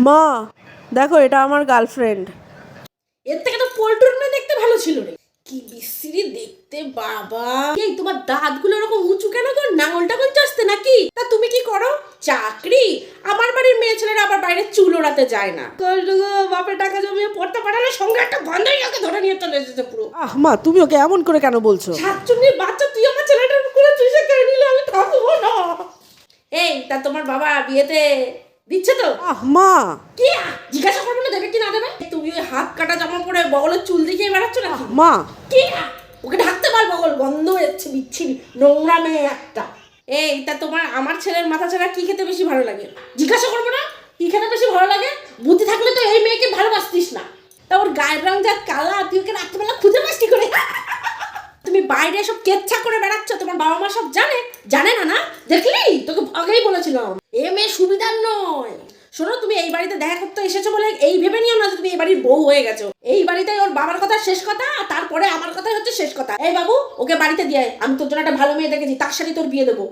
মা দেখো, এটা আমার গার্লফ্রেন্ড। এর থেকে তো পোল্ট্রির মেয়ে দেখতে ভালো ছিল রে। কি বিশ্রী দেখতে বাবা। এই তোমার দাঁতগুলো এরকম উঁচু কেন গো? নাঙল টাঙল চাষতে নাকি? তা তুমি কি করো? চাকরি? আমার বাড়ির মেয়ে ছেলেরা আবার বাইরে চুল ওড়াতে যায় না। বাপের টাকা জমিয়ে পড়তে পাঠালে সঙ্গে একটা বান্ধবীকে ধরে নিয়ে চলে এসেছে পুরো। মা তুমি ওকে এমন করে কেন বলছো? সাতচুন্নির বাচ্চা, তুই আমার ছেলেটার করে চুষে খেয়ে নিলে আমি থাকবো না। এই তা তোমার বাবা বিয়েতে দিচ্ছে তো? মা কি জিজ্ঞাসা করবো না দেবে কি না দেবে? তুমি ওই হাত কাটা জামা পরে বগলের চুল দেখিয়ে বেড়াচ্ছ না? মা কি ওকে ঢাকতে পার, বগল গন্ধ হচ্ছে বিচ্ছিরি নোংরা মেয়ে একটা। এই তা তোমার আমার ছেলের মাথা ছাড়া কি খেতে বেশি ভালো লাগে? জিজ্ঞাসা করবো না কি খেতে বেশি ভালো লাগে? বুদ্ধি থাকলে তো এই মেয়েকে ভালোবাসতিস না। তা ওর গায়ের রং যা কালা, তুই ওকে রাত্রিবেলা খুঁজে পাস কি করে? তুমি বাইরে সব কেচ্ছা করে বেড়াচ্ছ, তোমার বাবা মা সব জানে? জানে না না? দেখলি তোকে আগেই বলেছিলাম এ মেয়ে সুবিধার নয়। শোনো, তুমি এই বাড়িতে দেখা করতে এসেছো বলে এই ভেবে নিও না যে তুমি এই বাড়ির বউ হয়ে গেছো। এই বাড়িতে ওর বাবার কথা শেষ কথা, আর তারপরে আমার কথাই হচ্ছে শেষ কথা। এই বাবু, ওকে বাড়িতে দিয়ে আয়। আমি তোর জন্য একটা ভালো মেয়ে দেখেছি, তার সাথে তোর বিয়ে দেবো।